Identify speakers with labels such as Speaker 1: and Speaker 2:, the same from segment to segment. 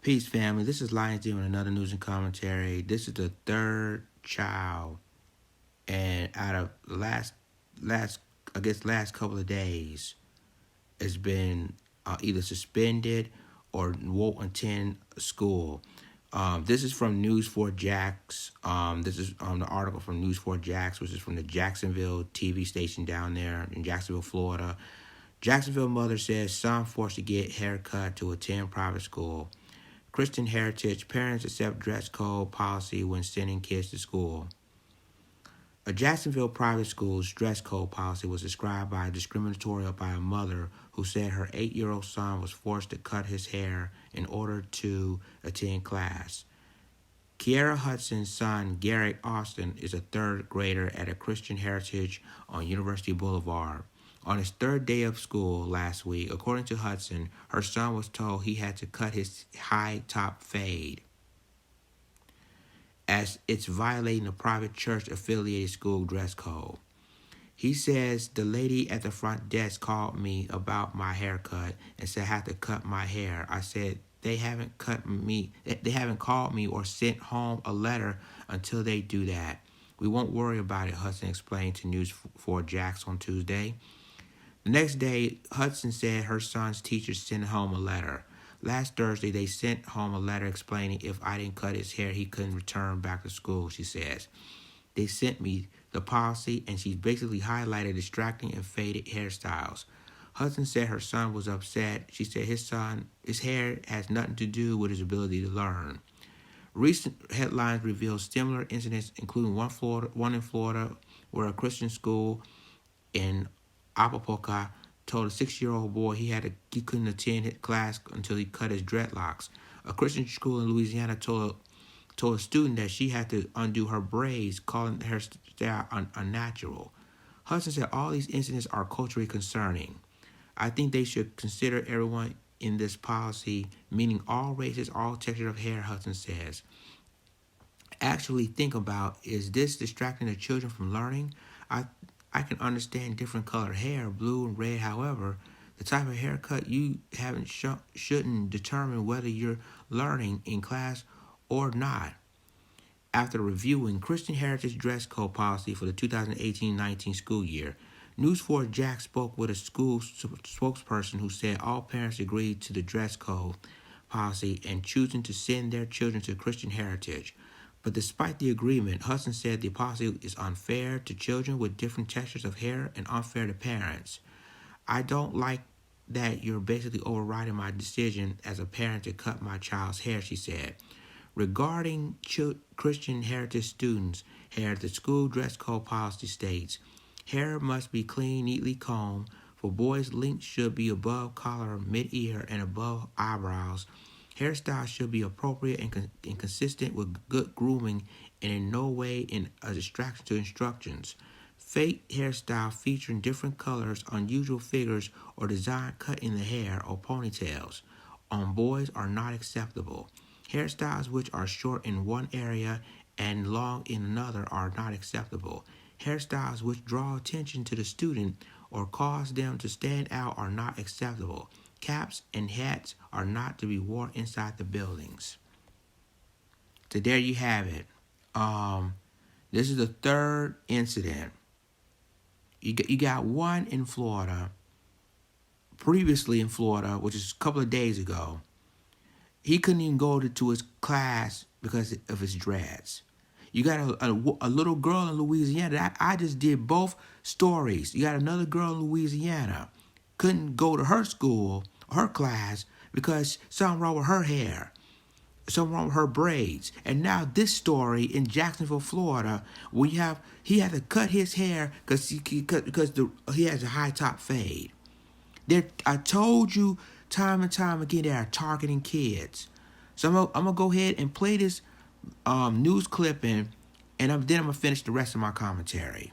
Speaker 1: Peace, family. This is Lions D with another news and commentary. This is the third child, and out of the last couple of days, it's been either suspended or won't attend school. This is from News4Jax. This is the article from News4Jax, which is from the Jacksonville TV station down there in Jacksonville, Florida. Jacksonville mother says son forced to get haircut to attend private school. Christian heritage, parents accept dress code policy when sending kids to school. A Jacksonville private school's dress code policy was described discriminatory by a mother who said her 8-year-old son was forced to cut his hair in order to attend class. Kiera Hudson's son, Garrick Austin, is a third grader at a Christian heritage on University Boulevard. On his third day of school last week, according to Hudson, her son was told he had to cut his high-top fade, as it's violating the private church-affiliated school dress code. He says, the lady at the front desk called me about my haircut and said I had to cut my hair. I said, they haven't called me or sent home a letter until they do that. We won't worry about it, Hudson explained to News4Jax on Tuesday. The next day, Hudson said her son's teacher sent home a letter. Last Thursday, they sent home a letter explaining if I didn't cut his hair, he couldn't return back to school, she says. They sent me the policy, and she basically highlighted distracting and faded hairstyles. Hudson said her son was upset. She said his hair has nothing to do with his ability to learn. Recent headlines reveal similar incidents, including one in Florida, where a Christian school in Apopka told a 6-year-old boy he couldn't attend his class until he cut his dreadlocks. A Christian school in Louisiana told a student that she had to undo her braids, calling her style unnatural. Hudson said all these incidents are culturally concerning. I think they should consider everyone in this policy, meaning all races, all textures of hair, Hudson says. Actually think about, is this distracting the children from learning? I can understand different colored hair, blue and red. However, the type of haircut you haven't shouldn't determine whether you're learning in class or not. After reviewing Christian Heritage dress code policy for the 2018-19 school year, News4Jax spoke with a school spokesperson who said all parents agreed to the dress code policy and choosing to send their children to Christian Heritage. But despite the agreement, Hudson said the policy is unfair to children with different textures of hair and unfair to parents. I don't like that you're basically overriding my decision as a parent to cut my child's hair, she said. Regarding Christian heritage students' hair, the school dress code policy states, hair must be clean, neatly combed. For boys, length should be above collar, mid-ear, and above eyebrows. Hairstyle should be appropriate and consistent with good grooming and in no way a distraction to instructions. Fake hairstyle featuring different colors, unusual figures, or design cut in the hair or ponytails on boys are not acceptable. Hairstyles which are short in one area and long in another are not acceptable. Hairstyles which draw attention to the student or cause them to stand out are not acceptable. Caps and hats are not to be worn inside the buildings. So there you have it. This is the third incident. You got one in Florida, previously in Florida, which is a couple of days ago. He couldn't even go to his class because of his dreads. You got a little girl in Louisiana. I just did both stories. You got another girl in Louisiana. Couldn't go to her school, her class, because something wrong with her hair. Something wrong with her braids. And now this story in Jacksonville, Florida, where he had to cut his hair because he has a high top fade. I told you time and time again they are targeting kids. So I'm gonna go ahead and play this news clipping, and then I'm gonna finish the rest of my commentary.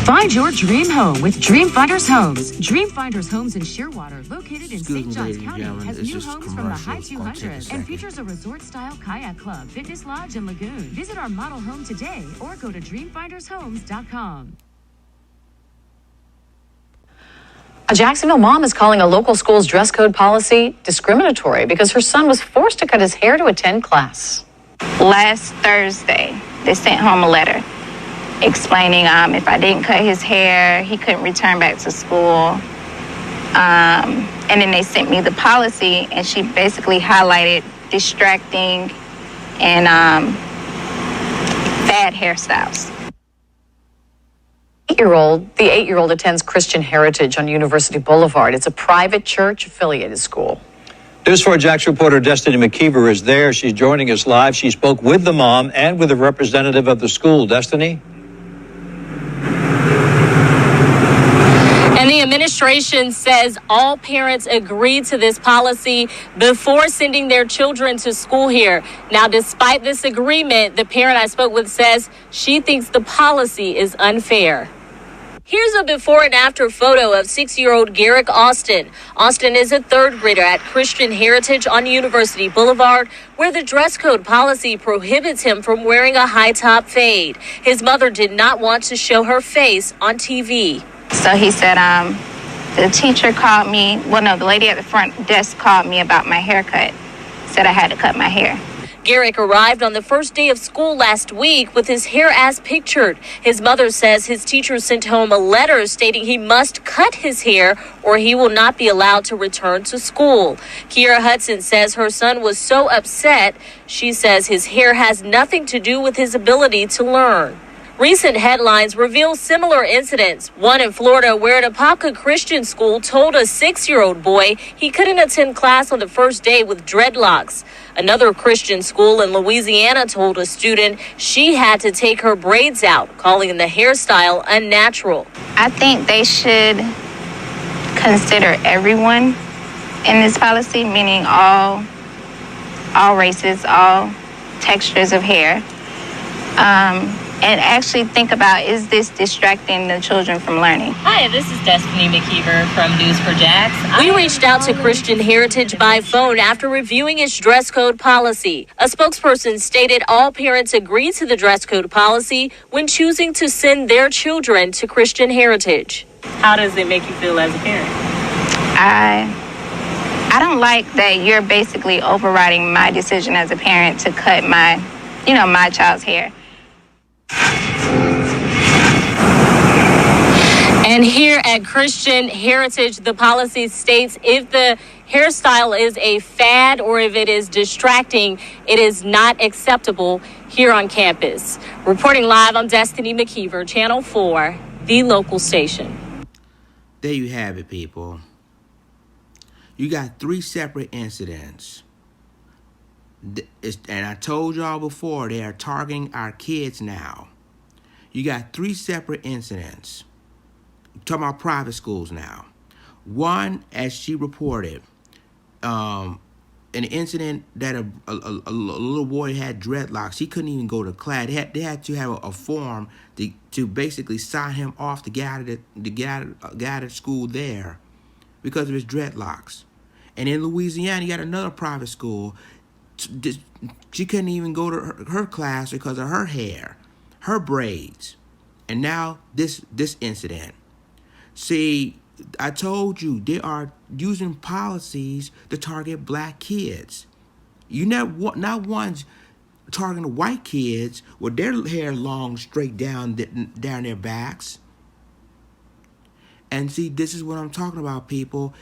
Speaker 2: Find your dream home with Dreamfinders Homes. Dreamfinders Homes in Shearwater, located in St. Johns County, has new homes from the high 200s and features a resort-style kayak club, fitness lodge, and lagoon. Visit our model home today or go to dreamfindershomes.com. A Jacksonville mom is calling a local school's dress code policy discriminatory because her son was forced to cut his hair to attend class.
Speaker 3: Last Thursday, they sent home a letter explaining if I didn't cut his hair, he couldn't return back to school. And then they sent me the policy, and she basically highlighted distracting and bad hairstyles.
Speaker 2: The 8-year-old attends Christian Heritage on University Boulevard. It's a private church-affiliated school.
Speaker 4: News 4 Jax reporter Destiny McKeever is there. She's joining us live. She spoke with the mom and with a representative of the school. Destiny?
Speaker 5: And the administration says all parents agreed to this policy before sending their children to school here. Now, despite this agreement, the parent I spoke with says she thinks the policy is unfair. Here's a before and after photo of 6-year-old Garrick Austin. Austin is a 3rd grader at Christian Heritage on University Boulevard, where the dress code policy prohibits him from wearing a high-top fade. His mother did not want to show her face on TV.
Speaker 3: So he said, the teacher called me, the lady at the front desk called me about my haircut, said I had to cut my hair.
Speaker 5: Garrick arrived on the first day of school last week with his hair as pictured. His mother says his teacher sent home a letter stating he must cut his hair or he will not be allowed to return to school. Kiera Hudson says her son was so upset. She says his hair has nothing to do with his ability to learn. Recent headlines reveal similar incidents. One in Florida where an Apopka Christian school told a 6-year-old boy he couldn't attend class on the first day with dreadlocks. Another Christian school in Louisiana told a student she had to take her braids out, calling the hairstyle unnatural.
Speaker 3: I think they should consider everyone in this policy, meaning all races, all textures of hair. And actually think about, is this distracting the children from learning?
Speaker 6: Hi, this is Destiny McKeever from News 4 Jax.
Speaker 5: We reached out to Christian Heritage by phone after reviewing its dress code policy. A spokesperson stated all parents agreed to the dress code policy when choosing to send their children to Christian Heritage.
Speaker 6: How does it make you feel as a parent?
Speaker 3: I don't like that you're basically overriding my decision as a parent to cut my child's hair.
Speaker 5: And here at Christian Heritage, the policy states if the hairstyle is a fad or if it is distracting, it is not acceptable here on campus. Reporting live, I'm Destiny McKeever, Channel 4, the local station.
Speaker 1: There you have it, people. You got 3 separate incidents. And I told y'all before, they are targeting our kids now. You got 3 separate incidents. I'm talking about private schools now. One, as she reported, an incident that a little boy had dreadlocks. He couldn't even go to class. They had to have a form to basically sign him off to get out of school there because of his dreadlocks. And in Louisiana, you got another private school. She couldn't even go to her class because of her hair, her braids. And now this incident. See, I told you, they are using policies to target black kids. You not one's targeting white kids with their hair long straight down their backs. And see, this is what I'm talking about, people.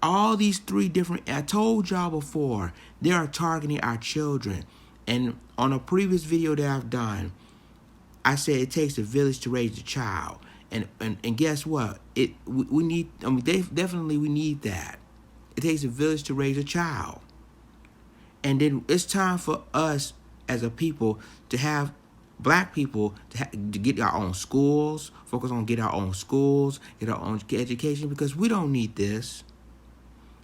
Speaker 1: All these 3 different, I told y'all before, they are targeting our children. And on a previous video that I've done, I said it takes a village to raise a child. And guess what? We need, definitely we need that. It takes a village to raise a child. And then it's time for us as a people to have black people to get our own schools, focus on get our own schools, get our own education, because we don't need this.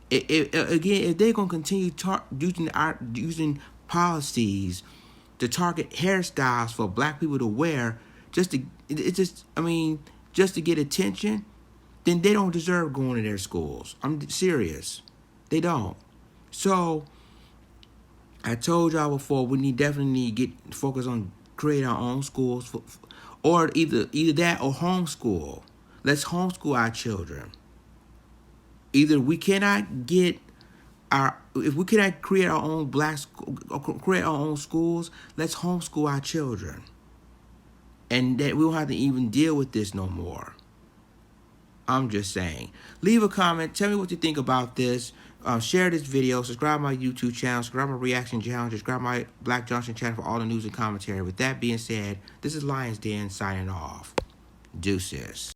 Speaker 1: If they're gonna continue using policies to target hairstyles for black people to wear, just to get attention, then they don't deserve going to their schools. I'm serious, they don't. So I told y'all before, we definitely need to get focused on creating our own schools, or either that or homeschool. Let's homeschool our children. Either we cannot get if we cannot create our own create our own schools, let's homeschool our children. And that we don't have to even deal with this no more. I'm just saying. Leave a comment. Tell me what you think about this. Share this video. Subscribe to my YouTube channel. Subscribe to my reaction channel. Subscribe to my Black Johnson channel for all the news and commentary. With that being said, this is Lions Den signing off. Deuces.